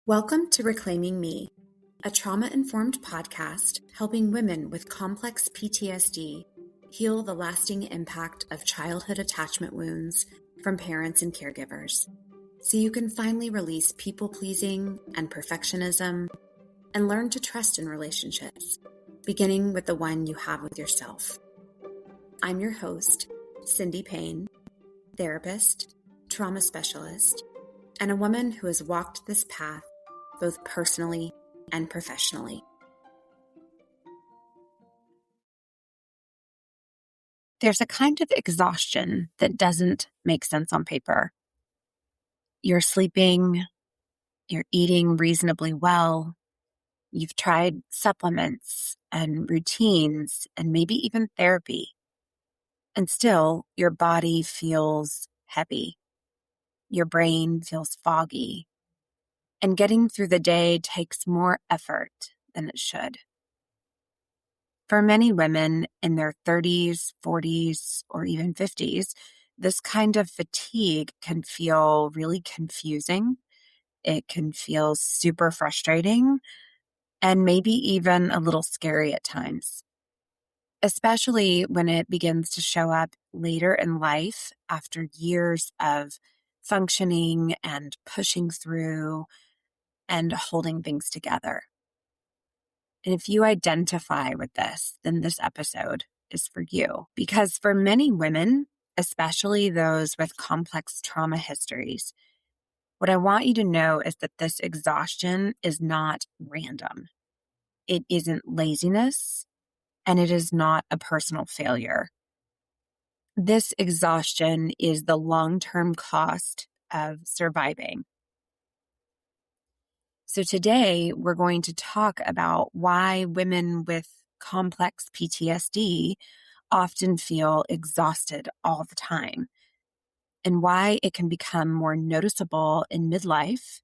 Welcome to Reclaiming Me, a trauma-informed podcast helping women with complex PTSD heal the lasting impact of childhood attachment wounds from parents and caregivers, so you can finally release people-pleasing and perfectionism and learn to trust in relationships, beginning with the one you have with yourself. I'm your host, Cindy Payne, therapist, trauma specialist, and a woman who has walked this path both personally and professionally. There's a kind of exhaustion that doesn't make sense on paper. You're sleeping, you're eating reasonably well, you've tried supplements and routines and maybe even therapy, and still your body feels heavy. Your brain feels foggy, and getting through the day takes more effort than it should. For many women in their 30s, 40s, or even 50s, this kind of fatigue can feel really confusing. It can feel super frustrating and maybe even a little scary at times, especially when it begins to show up later in life after years of functioning and pushing through and holding things together. And if you identify with this, then this episode is for you. Because for many women, especially those with complex trauma histories, what I want you to know is that this exhaustion is not random. It isn't laziness, and it is not a personal failure. This exhaustion is the long-term cost of surviving. So today we're going to talk about why women with complex PTSD often feel exhausted all the time, and why it can become more noticeable in midlife,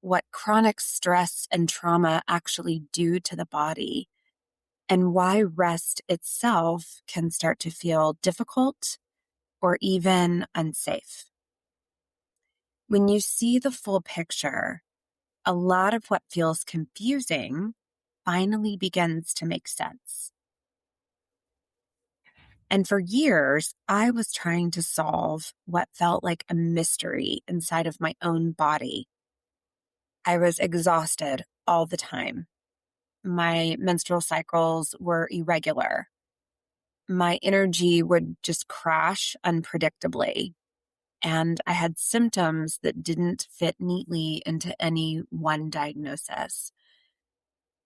what chronic stress and trauma actually do to the body, and why rest itself can start to feel difficult or even unsafe. When you see the full picture, a lot of what feels confusing finally begins to make sense. And for years, I was trying to solve what felt like a mystery inside of my own body. I was exhausted all the time. My menstrual cycles were irregular. My energy would just crash unpredictably. And I had symptoms that didn't fit neatly into any one diagnosis.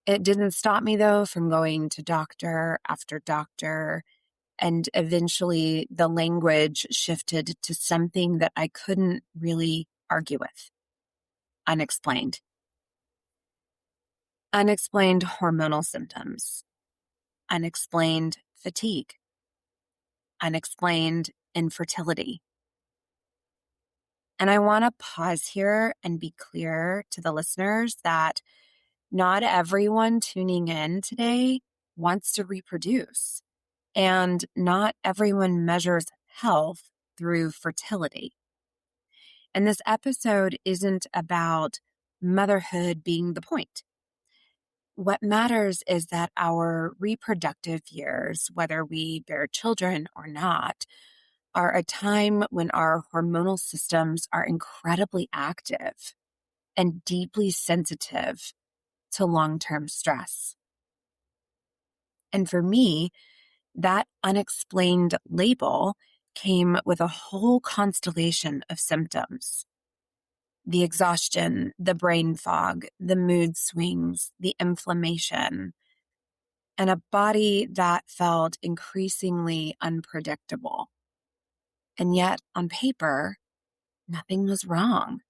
It didn't stop me, though, from going to doctor after doctor. And eventually the language shifted to something that I couldn't really argue with. Unexplained. Unexplained hormonal symptoms. Unexplained fatigue. Unexplained infertility. And I want to pause here and be clear to the listeners that not everyone tuning in today wants to reproduce. And not everyone measures health through fertility. And this episode isn't about motherhood being the point. What matters is that our reproductive years, whether we bear children or not, are a time when our hormonal systems are incredibly active and deeply sensitive to long-term stress. And for me, that unexplained label came with a whole constellation of symptoms. The exhaustion, the brain fog, the mood swings, the inflammation, and a body that felt increasingly unpredictable. And yet, on paper, nothing was wrong.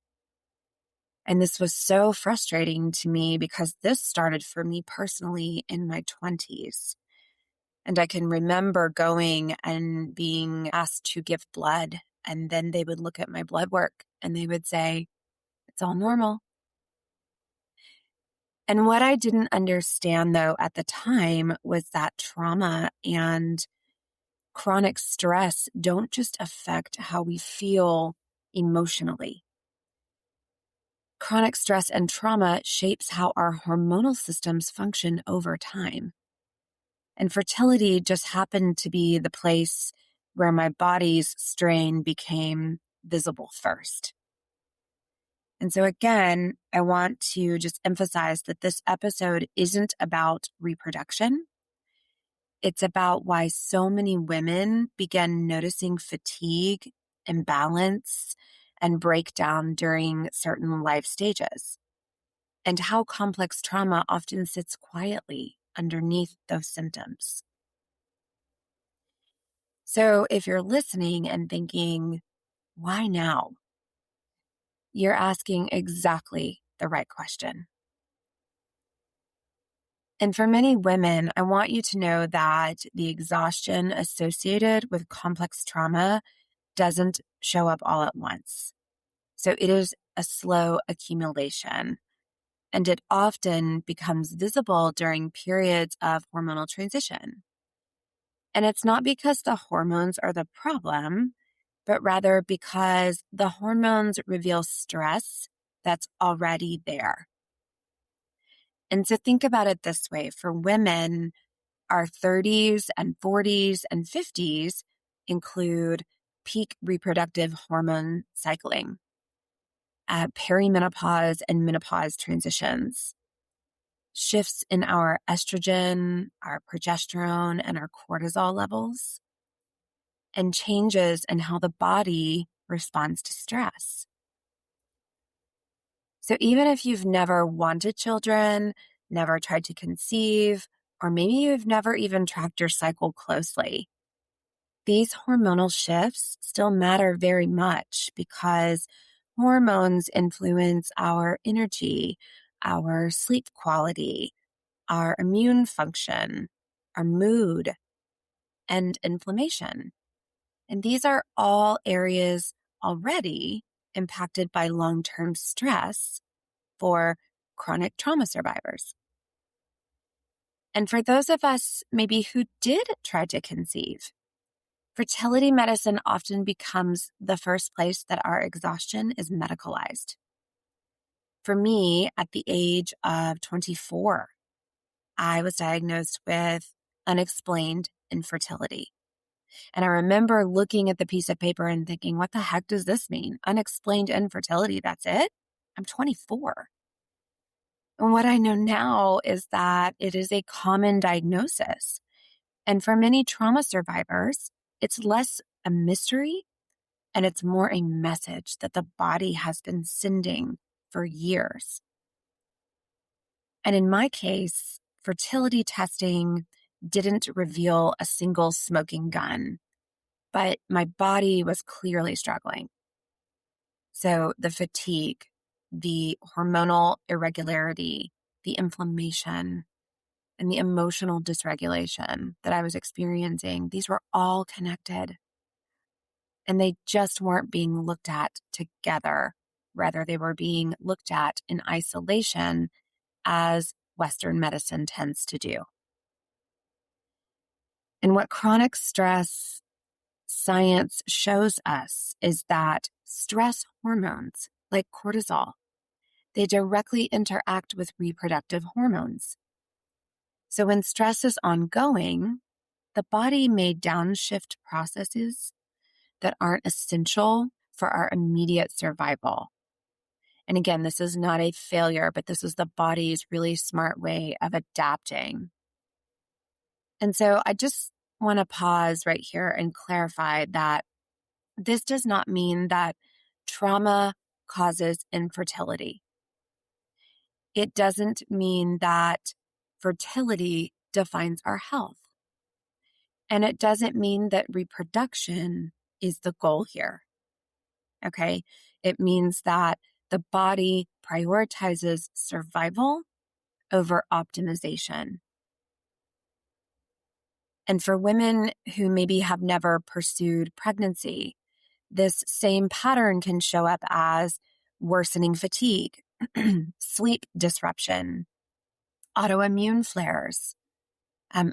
And this was so frustrating to me because this started for me personally in my 20s. And I can remember going and being asked to give blood. And then they would look at my blood work and they would say, it's all normal. And what I didn't understand, though, at the time was that trauma and chronic stress don't just affect how we feel emotionally. chronic stress and trauma shapes how our hormonal systems function over time. And fertility just happened to be the place where my body's strain became visible first. And so, again, I want to just emphasize that this episode isn't about reproduction. It's about why so many women began noticing fatigue, imbalance, and breakdown during certain life stages, and how complex trauma often sits quietly underneath those symptoms. So, if you're listening and thinking, why now? You're asking exactly the right question. And for many women, I want you to know that the exhaustion associated with complex trauma doesn't show up all at once. So it is a slow accumulation, and it often becomes visible during periods of hormonal transition. And it's not because the hormones are the problem, but rather because the hormones reveal stress that's already there. And so think about it this way. For women, our 30s and 40s and 50s include peak reproductive hormone cycling, perimenopause and menopause transitions, shifts in our estrogen, our progesterone, and our cortisol levels, and changes in how the body responds to stress. So even if you've never wanted children, never tried to conceive, or maybe you've never even tracked your cycle closely, these hormonal shifts still matter very much because hormones influence our energy, our sleep quality, our immune function, our mood, and inflammation. And these are all areas already impacted by long-term stress for chronic trauma survivors. And for those of us maybe who did try to conceive, fertility medicine often becomes the first place that our exhaustion is medicalized. For me, at the age of 24, I was diagnosed with unexplained infertility. And I remember looking at the piece of paper and thinking, what the heck does this mean? Unexplained infertility, that's it? I'm 24. And what I know now is that it is a common diagnosis. And for many trauma survivors, it's less a mystery and it's more a message that the body has been sending for years. And in my case, fertility testing didn't reveal a single smoking gun, but my body was clearly struggling. So the fatigue, the hormonal irregularity, the inflammation, and the emotional dysregulation that I was experiencing, these were all connected. And they just weren't being looked at together. Rather, they were being looked at in isolation as Western medicine tends to do. And what chronic stress science shows us is that stress hormones like cortisol, they directly interact with reproductive hormones. So when stress is ongoing, the body may downshift processes that aren't essential for our immediate survival. And again, this is not a failure, but this is the body's really smart way of adapting. And so I just want to pause right here and clarify that this does not mean that trauma causes infertility. It doesn't mean that fertility defines our health. And it doesn't mean that reproduction is the goal here. Okay? It means that the body prioritizes survival over optimization. And for women who maybe have never pursued pregnancy, this same pattern can show up as worsening fatigue, sleep disruption, autoimmune flares,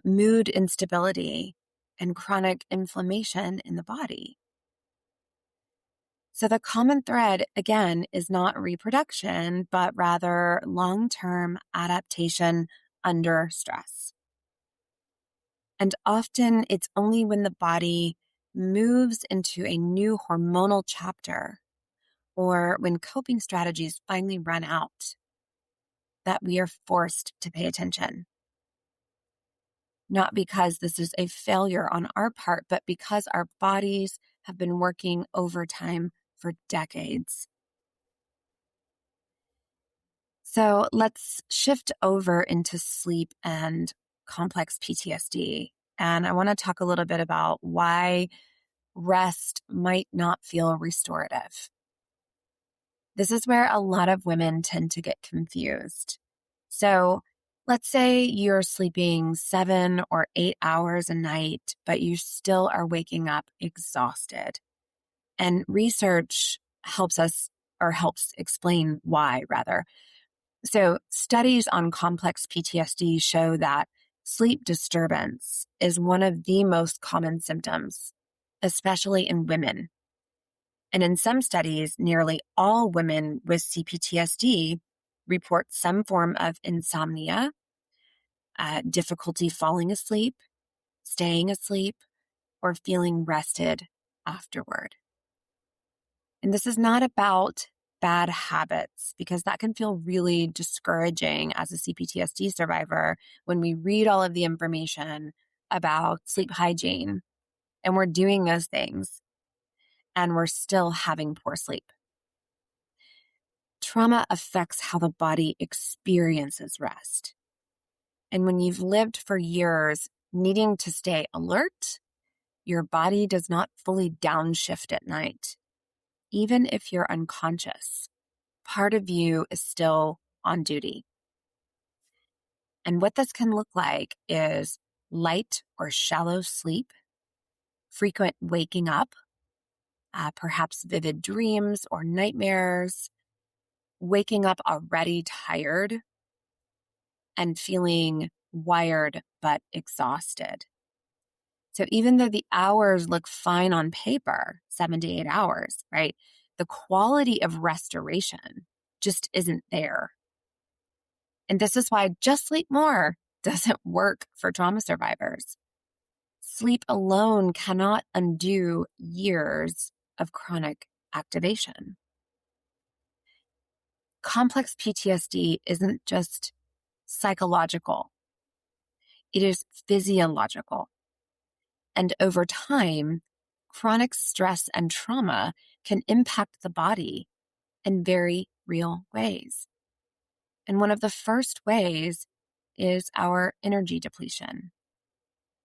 mood instability, and chronic inflammation in the body. So the common thread, again, is not reproduction, but rather long-term adaptation under stress. And often it's only when the body moves into a new hormonal chapter or when coping strategies finally run out that we are forced to pay attention. Not because this is a failure on our part, but because our bodies have been working overtime for decades. So let's shift over into sleep and complex PTSD. And I want to talk a little bit about why rest might not feel restorative. This is where a lot of women tend to get confused. So let's say you're sleeping 7 or 8 hours a night, but you still are waking up exhausted. And research helps explain why, rather. So studies on complex PTSD show that sleep disturbance is one of the most common symptoms, especially in women. And in some studies, nearly all women with CPTSD report some form of insomnia, difficulty falling asleep, staying asleep, or feeling rested afterward. And this is not about bad habits, because that can feel really discouraging as a CPTSD survivor when we read all of the information about sleep hygiene and we're doing those things and we're still having poor sleep. Trauma affects how the body experiences rest. And when you've lived for years needing to stay alert, your body does not fully downshift at night. Even if you're unconscious, part of you is still on duty. And what this can look like is light or shallow sleep, frequent waking up, perhaps vivid dreams or nightmares, waking up already tired, and feeling wired but exhausted. So even though the hours look fine on paper, 7 to 8 hours, right? The quality of restoration just isn't there. And this is why just sleep more doesn't work for trauma survivors. Sleep alone cannot undo years of chronic activation. Complex PTSD isn't just psychological, it is physiological. And over time, chronic stress and trauma can impact the body in very real ways. And one of the first ways is our energy depletion.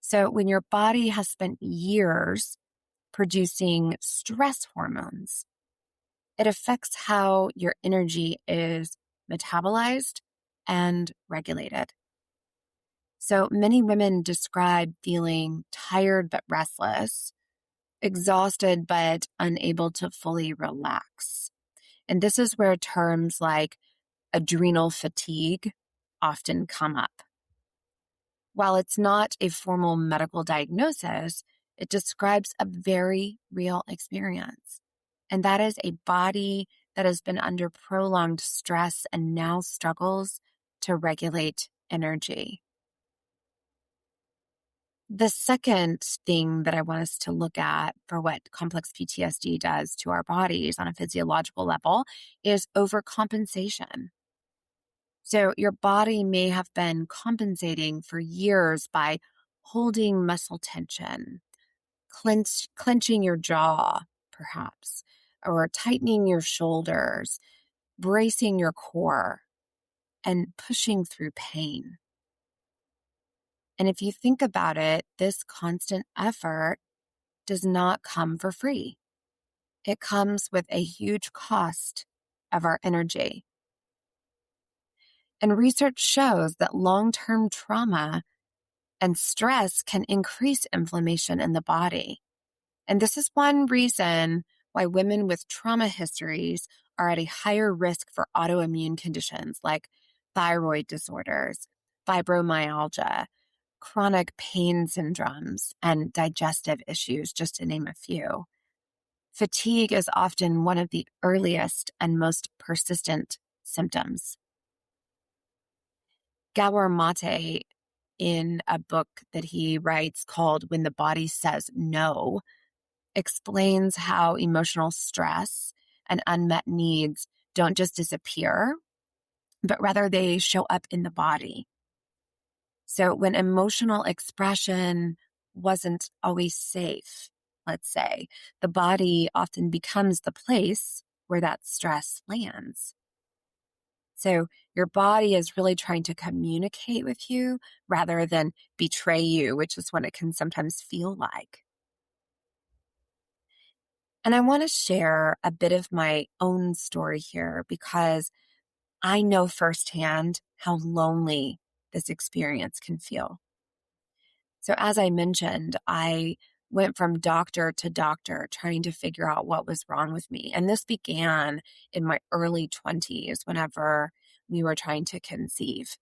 So when your body has spent years producing stress hormones, it affects how your energy is metabolized and regulated. So many women describe feeling tired but restless, exhausted but unable to fully relax. And this is where terms like adrenal fatigue often come up. While it's not a formal medical diagnosis, it describes a very real experience. And that is a body that has been under prolonged stress and now struggles to regulate energy. The second thing that I want us to look at for what complex PTSD does to our bodies on a physiological level is overcompensation. So your body may have been compensating for years by holding muscle tension, clenching your jaw, perhaps, or tightening your shoulders, bracing your core, and pushing through pain. And if you think about it, this constant effort does not come for free. It comes with a huge cost of our energy. And research shows that long-term trauma and stress can increase inflammation in the body. And this is one reason why women with trauma histories are at a higher risk for autoimmune conditions like thyroid disorders, fibromyalgia, chronic pain syndromes, and digestive issues, just to name a few. Fatigue is often one of the earliest and most persistent symptoms. Gabor Mate, in a book that he writes called When the Body Says No, explains how emotional stress and unmet needs don't just disappear, but rather they show up in the body. So when emotional expression wasn't always safe, let's say, the body often becomes the place where that stress lands. So your body is really trying to communicate with you rather than betray you, which is what it can sometimes feel like. And I want to share a bit of my own story here because I know firsthand how lonely this experience can feel. So as I mentioned, I went from doctor to doctor trying to figure out what was wrong with me. And this began in my early 20s whenever we were trying to conceive.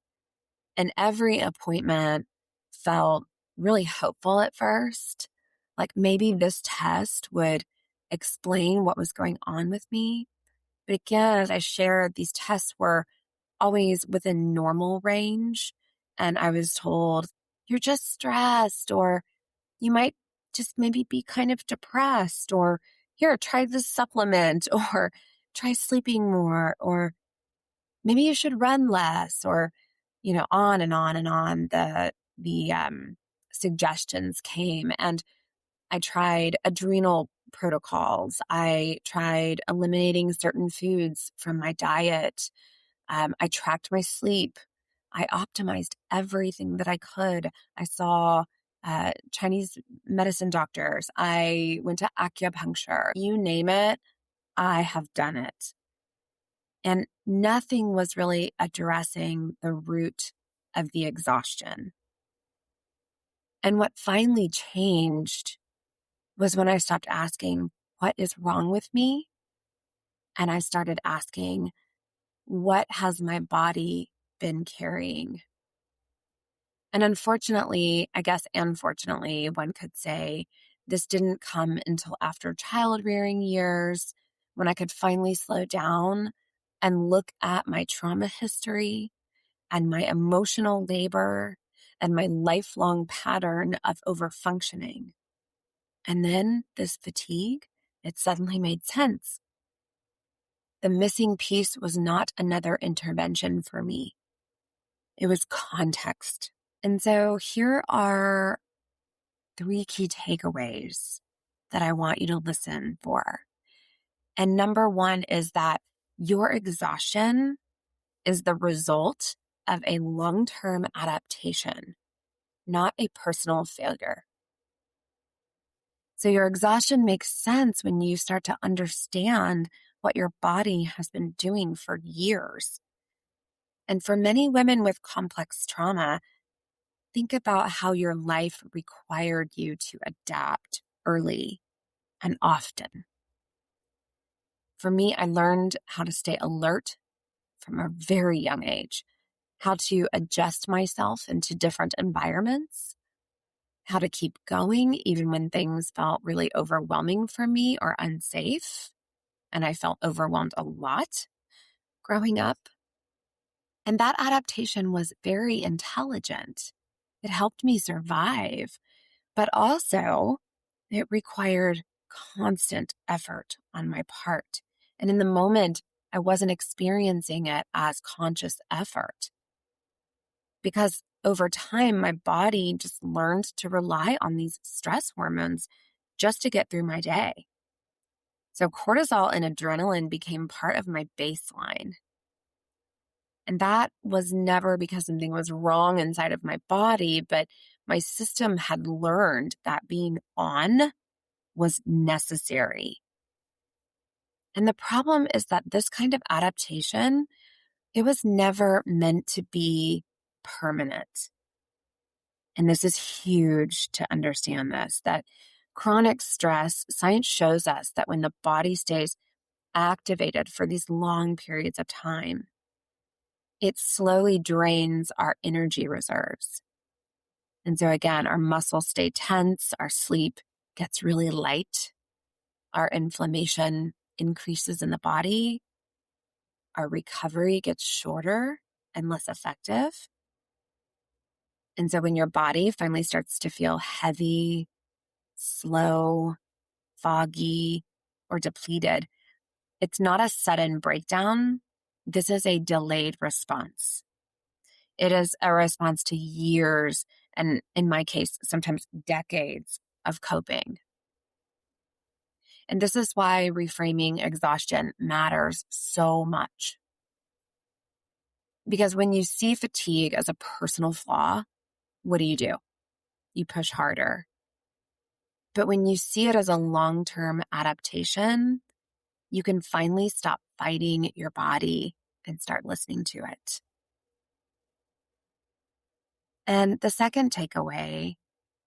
And every appointment felt really hopeful at first. Like maybe this test would explain what was going on with me. But again, as I shared, these tests were always within normal range. And I was told, you're just stressed, or you might just maybe be kind of depressed, or here, try this supplement, or try sleeping more, or maybe you should run less, or, on and on and on. The suggestions came, and I tried adrenal protocols. I tried eliminating certain foods from my diet. I tracked my sleep. I optimized everything that I could. I saw Chinese medicine doctors. I went to acupuncture. You name it, I have done it. And nothing was really addressing the root of the exhaustion. And what finally changed was when I stopped asking, what is wrong with me? And I started asking, what has my body been carrying? And unfortunately, I guess unfortunately, one could say, this didn't come until after child rearing years when I could finally slow down and look at my trauma history and my emotional labor and my lifelong pattern of overfunctioning. And then this fatigue, it suddenly made sense. The missing piece was not another intervention for me. It was context. And so here are 3 key takeaways that I want you to listen for. And number 1 is that your exhaustion is the result of a long-term adaptation, not a personal failure. So your exhaustion makes sense when you start to understand what your body has been doing for years. And for many women with complex trauma, think about how your life required you to adapt early and often. For me, I learned how to stay alert from a very young age, how to adjust myself into different environments, how to keep going even when things felt really overwhelming for me or unsafe. And I felt overwhelmed a lot growing up. And that adaptation was very intelligent. It helped me survive, but also it required constant effort on my part. And in the moment, I wasn't experiencing it as conscious effort because over time, my body just learned to rely on these stress hormones just to get through my day. So cortisol and adrenaline became part of my baseline. And that was never because something was wrong inside of my body, but my system had learned that being on was necessary. And the problem is that this kind of adaptation, it was never meant to be permanent. And this is huge to understand this, that chronic stress, science shows us that when the body stays activated for these long periods of time, it slowly drains our energy reserves. And so again, our muscles stay tense, our sleep gets really light, our inflammation increases in the body, our recovery gets shorter and less effective. And so when your body finally starts to feel heavy, slow, foggy, or depleted, it's not a sudden breakdown. This is a delayed response. It is a response to years, and in my case, sometimes decades of coping. And this is why reframing exhaustion matters so much. Because when you see fatigue as a personal flaw, what do? You push harder. But when you see it as a long-term adaptation, you can finally stop fighting your body and start listening to it. And the second takeaway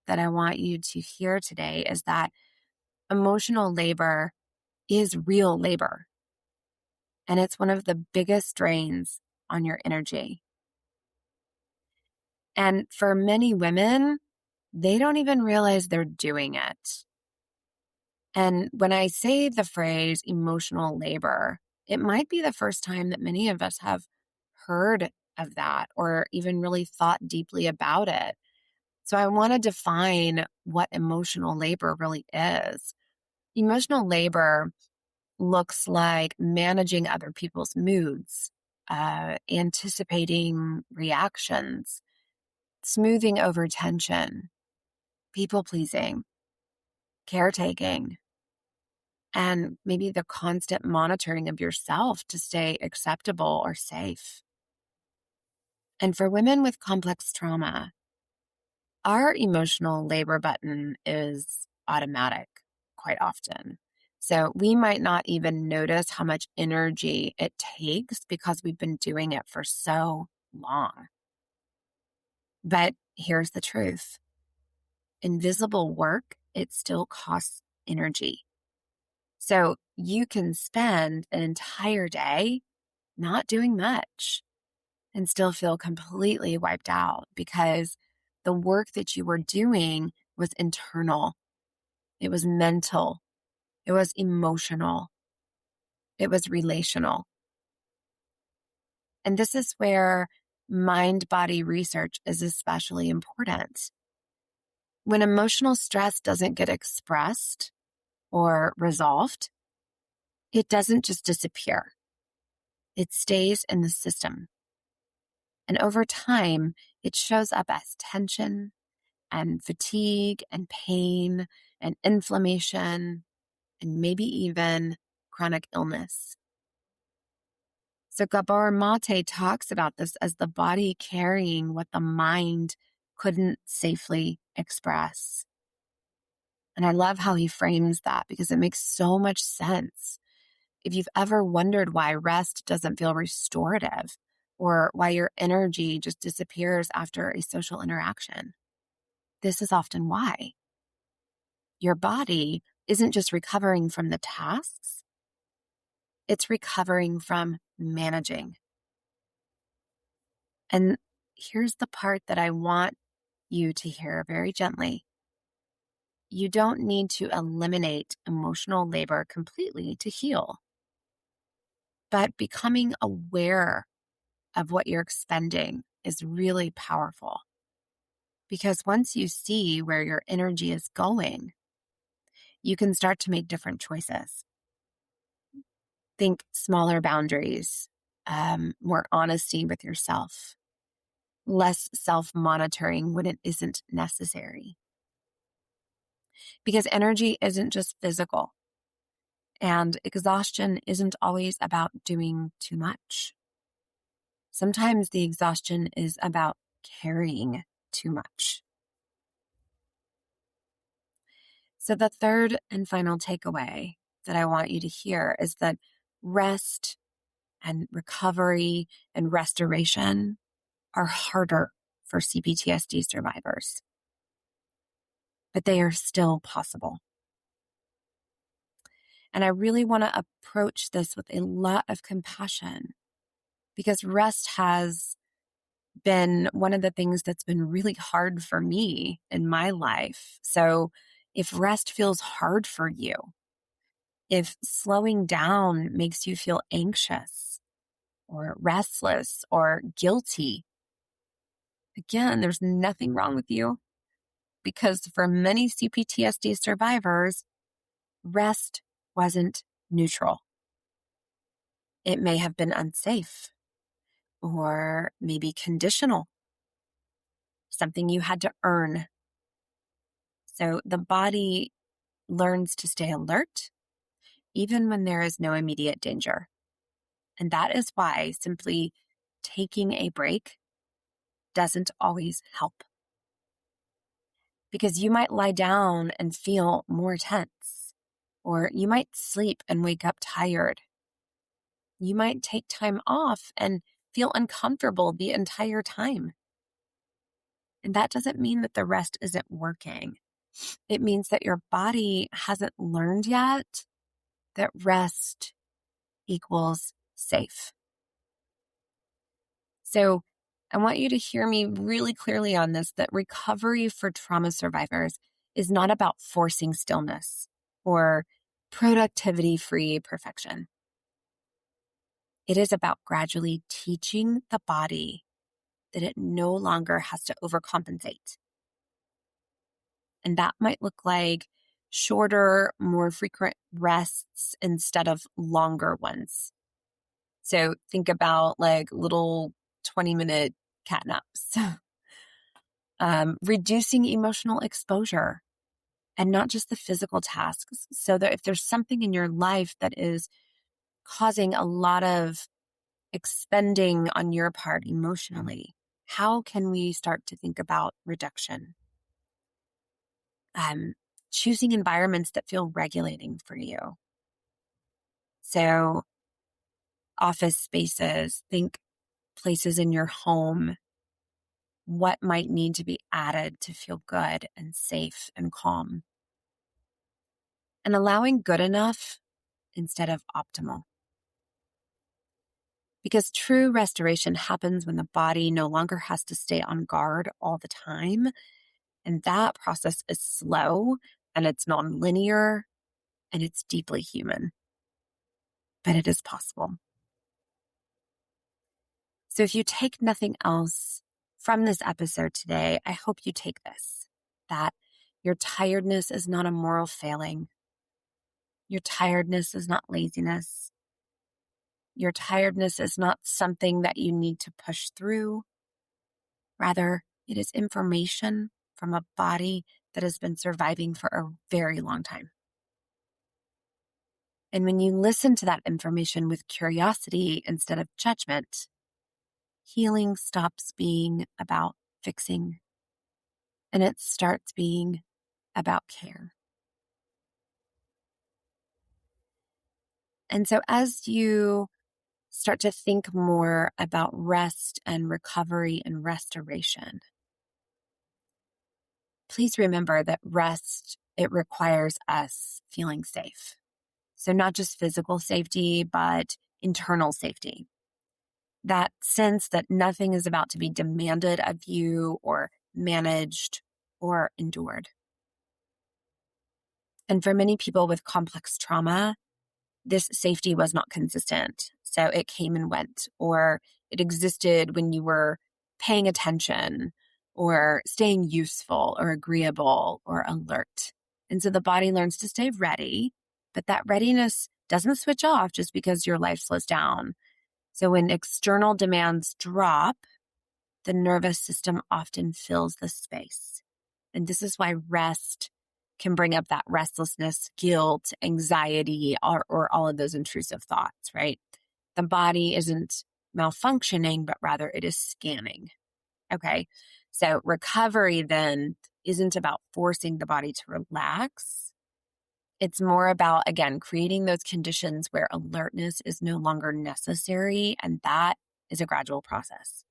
that I want you to hear today is that emotional labor is real labor. And it's one of the biggest drains on your energy. And for many women, they don't even realize they're doing it. And when I say the phrase emotional labor, it might be the first time that many of us have heard of that or even really thought deeply about it. So I want to define what emotional labor really is. Emotional labor looks like managing other people's moods, anticipating reactions, smoothing over tension, people pleasing, caretaking, and maybe the constant monitoring of yourself to stay acceptable or safe. And for women with complex trauma, our emotional labor button is automatic quite often. So we might not even notice how much energy it takes because we've been doing it for so long. But here's the truth. Invisible work, it still costs energy. So you can spend an entire day not doing much and still feel completely wiped out because the work that you were doing was internal. It was mental. It was emotional. It was relational. And this is where mind-body research is especially important. When emotional stress doesn't get expressed or resolved, it doesn't just disappear. It stays in the system. And over time, it shows up as tension and fatigue and pain and inflammation and maybe even chronic illness. So Gabor Mate talks about this as the body carrying what the mind couldn't safely express. And I love how he frames that because it makes so much sense. If you've ever wondered why rest doesn't feel restorative or why your energy just disappears after a social interaction, this is often why. Your body isn't just recovering from the tasks, it's recovering from managing. And here's the part that I want you to hear very gently. You don't need to eliminate emotional labor completely to heal, but becoming aware of what you're expending is really powerful. Because once you see where your energy is going, you can start to make different choices. Think smaller boundaries, more honesty with yourself, less self-monitoring when it isn't necessary. Because energy isn't just physical, and exhaustion isn't always about doing too much. Sometimes the exhaustion is about carrying too much. So the third and final takeaway that I want you to hear is that rest and recovery and restoration are harder for CPTSD survivors, but they are still possible. And I really want to approach this with a lot of compassion because rest has been one of the things that's been really hard for me in my life. So if rest feels hard for you, If slowing down makes you feel anxious or restless or guilty, again, there's nothing wrong with you, because for many CPTSD survivors, rest wasn't neutral. It may have been unsafe or maybe conditional, something you had to earn. So the body learns to stay alert even when there is no immediate danger. And that is why simply taking a break doesn't always help. Because you might lie down and feel more tense, or you might sleep and wake up tired. You might take time off and feel uncomfortable the entire time. And that doesn't mean that the rest isn't working. It means that your body hasn't learned yet that rest equals safe. So I want you to hear me really clearly on this, that recovery for trauma survivors is not about forcing stillness or productivity-free perfection. It is about gradually teaching the body that it no longer has to overcompensate. And that might look like shorter, more frequent rests instead of longer ones. So think about like little 20-minute cat naps. Reducing emotional exposure and not just the physical tasks. So that if there's something in your life that is causing a lot of expending on your part emotionally, how can we start to think about reduction? Choosing environments that feel regulating for you. So office spaces, think places in your home, what might need to be added to feel good and safe and calm. And allowing good enough instead of optimal. Because true restoration happens when the body no longer has to stay on guard all the time. And that process is slow and it's nonlinear and it's deeply human. But it is possible. So if you take nothing else from this episode today, I hope you take this, that your tiredness is not a moral failing. Your tiredness is not laziness. Your tiredness is not something that you need to push through. Rather, it is information from a body that has been surviving for a very long time. And when you listen to that information with curiosity instead of judgment, healing stops being about fixing and it starts being about care. And so as you start to think more about rest and recovery and restoration, please remember that rest, it requires us feeling safe. So not just physical safety, but internal safety. That sense that nothing is about to be demanded of you or managed or endured. And for many people with complex trauma, this safety was not consistent. So it came and went, or it existed when you were paying attention or staying useful or agreeable or alert. And so the body learns to stay ready, but that readiness doesn't switch off just because your life slows down. So when external demands drop, the nervous system often fills the space. And this is why rest can bring up that restlessness, guilt, anxiety, or all of those intrusive thoughts, right? The body isn't malfunctioning, but rather it is scanning. Okay. So recovery then isn't about forcing the body to relax. It's more about, again, creating those conditions where alertness is no longer necessary. And that is a gradual process.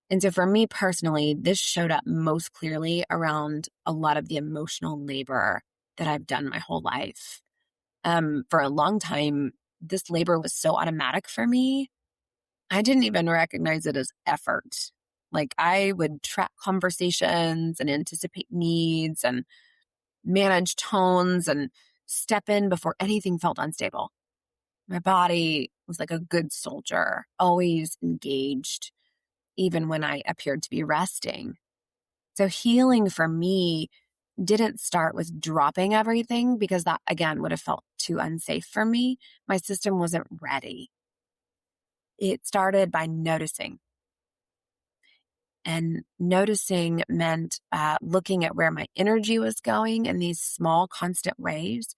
And so for me personally, this showed up most clearly around a lot of the emotional labor that I've done my whole life. For a long time, this labor was so automatic for me. I didn't even recognize it as effort. Like I would track conversations and anticipate needs and manage tones and step in before anything felt unstable. My body was like a good soldier, always engaged, even when I appeared to be resting. So healing for me didn't start with dropping everything because that, again, would have felt too unsafe for me. My system wasn't ready. It started by noticing. And noticing meant looking at where my energy was going in these small, constant ways.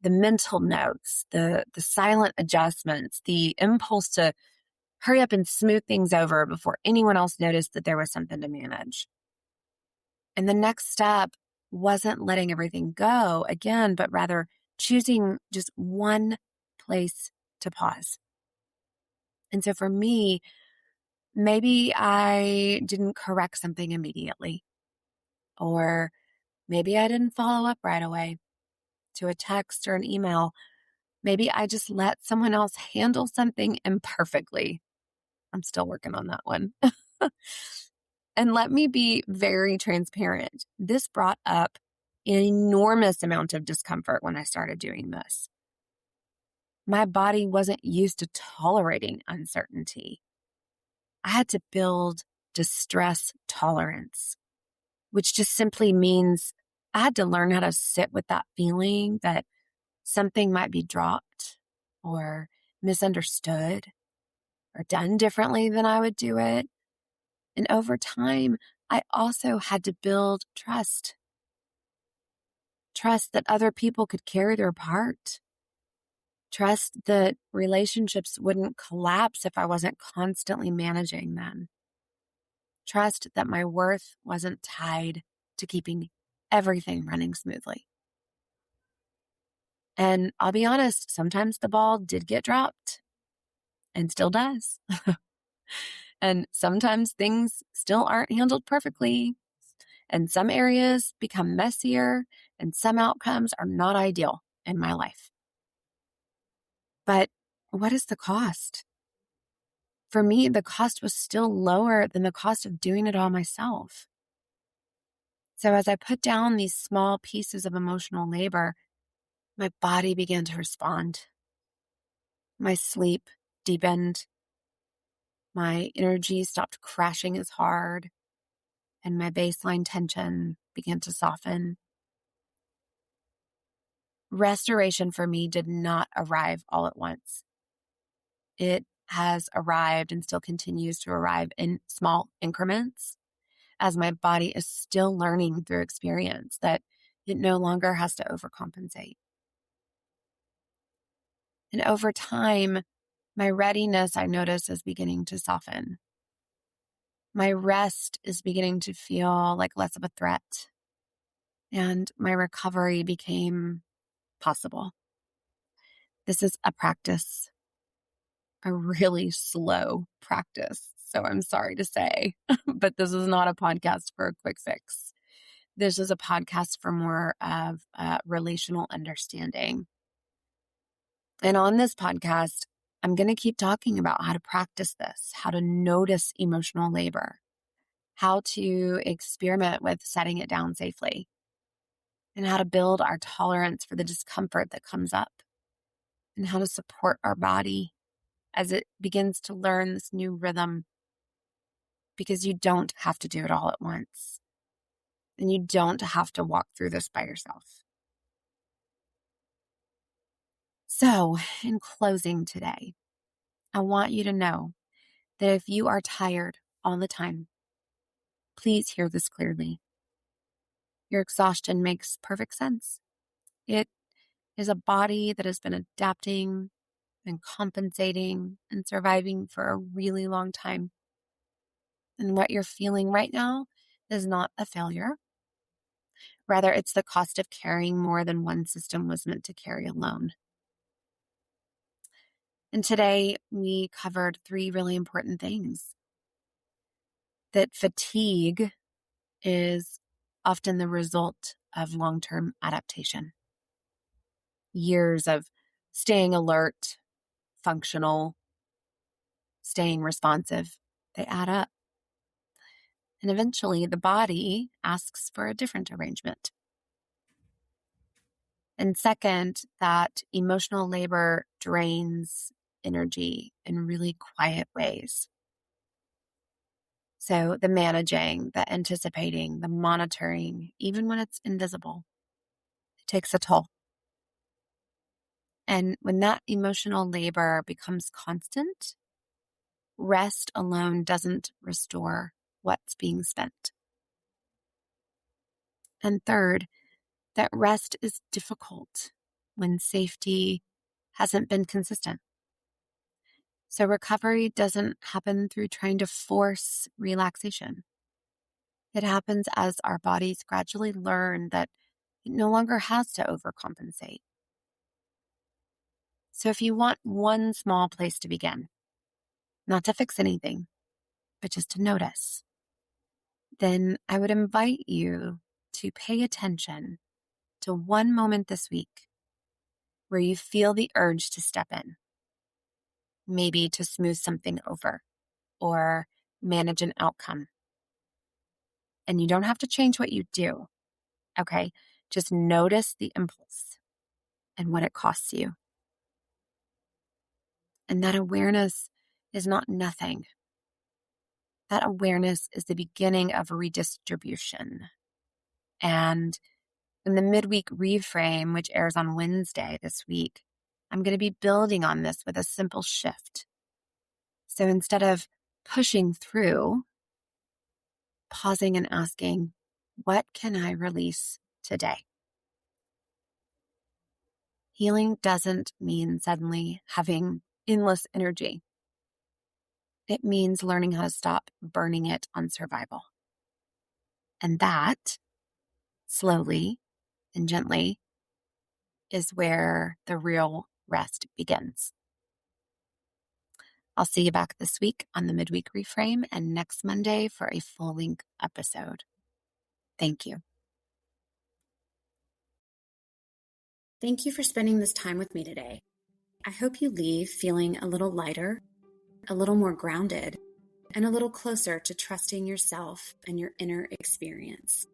The mental notes, the silent adjustments, the impulse to hurry up and smooth things over before anyone else noticed that there was something to manage. And the next step wasn't letting everything go again, but rather choosing just one place to pause. And so for me, maybe I didn't correct something immediately, or maybe I didn't follow up right away to a text or an email. Maybe I just let someone else handle something imperfectly. I'm still working on that one. And let me be very transparent. This brought up an enormous amount of discomfort when I started doing this. My body wasn't used to tolerating uncertainty. I had to build distress tolerance, which just simply means I had to learn how to sit with that feeling that something might be dropped or misunderstood or done differently than I would do it. And over time, I also had to build trust that other people could carry their part, trust that relationships wouldn't collapse if I wasn't constantly managing them, trust that my worth wasn't tied to keeping everything running smoothly. And I'll be honest, sometimes the ball did get dropped and still does. And sometimes things still aren't handled perfectly. And some areas become messier and some outcomes are not ideal in my life. But what is the cost? For me, the cost was still lower than the cost of doing it all myself. So as I put down these small pieces of emotional labor, my body began to respond. My sleep deepened. My energy stopped crashing as hard, and my baseline tension began to soften. Restoration for me did not arrive all at once. It has arrived and still continues to arrive in small increments as my body is still learning through experience that it no longer has to overcompensate. And over time, my readiness, I notice, is beginning to soften. My rest is beginning to feel like less of a threat, and my recovery became possible. This is a practice, a really slow practice. So I'm sorry to say, but this is not a podcast for a quick fix. This is a podcast for more of relational understanding. And on this podcast, I'm going to keep talking about how to practice this, how to notice emotional labor, how to experiment with setting it down safely, and how to build our tolerance for the discomfort that comes up, and how to support our body as it begins to learn this new rhythm, because you don't have to do it all at once, and you don't have to walk through this by yourself. So, in closing today, I want you to know that if you are tired all the time, please hear this clearly. Your exhaustion makes perfect sense. It is a body that has been adapting and compensating and surviving for a really long time. And what you're feeling right now is not a failure. Rather, it's the cost of carrying more than one system was meant to carry alone. And today we covered 3 really important things. That fatigue is often the result of long-term adaptation. Years of staying alert, functional, staying responsive, they add up. And eventually the body asks for a different arrangement. And second, that emotional labor drains energy in really quiet ways. So the managing, the anticipating, the monitoring, even when it's invisible, it takes a toll. And when that emotional labor becomes constant, rest alone doesn't restore what's being spent. And third, that rest is difficult when safety hasn't been consistent. So recovery doesn't happen through trying to force relaxation. It happens as our bodies gradually learn that it no longer has to overcompensate. So if you want one small place to begin, not to fix anything, but just to notice, then I would invite you to pay attention to one moment this week where you feel the urge to step in, maybe to smooth something over or manage an outcome. And you don't have to change what you do, okay? Just notice the impulse and what it costs you. And that awareness is not nothing. That awareness is the beginning of redistribution. And in the midweek reframe, which airs on Wednesday this week, I'm going to be building on this with a simple shift. So instead of pushing through, pausing and asking, what can I release today? Healing doesn't mean suddenly having endless energy. It means learning how to stop burning it on survival. And that, slowly and gently, is where the real rest begins. I'll see you back this week on the midweek reframe and next Monday for a full length episode. Thank you. Thank you for spending this time with me today. I hope you leave feeling a little lighter, a little more grounded, and a little closer to trusting yourself and your inner experience.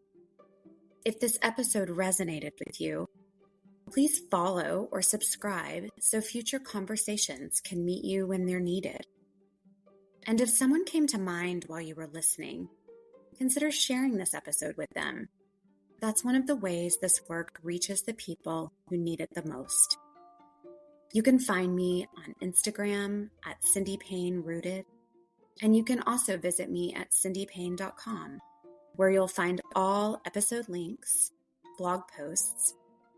If this episode resonated with you, please follow or subscribe so future conversations can meet you when they're needed. And if someone came to mind while you were listening, consider sharing this episode with them. That's one of the ways this work reaches the people who need it the most. You can find me on Instagram at Cindy Payne Rooted, and you can also visit me at cindypayne.com, where you'll find all episode links, blog posts,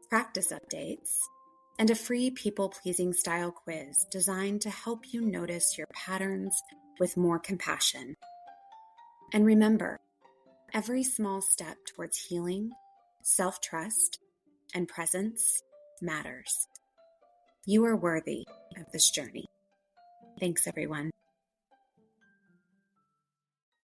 practice updates, and a free people-pleasing style quiz designed to help you notice your patterns with more compassion. And remember, every small step towards healing, self-trust, and presence matters. You are worthy of this journey. Thanks, everyone.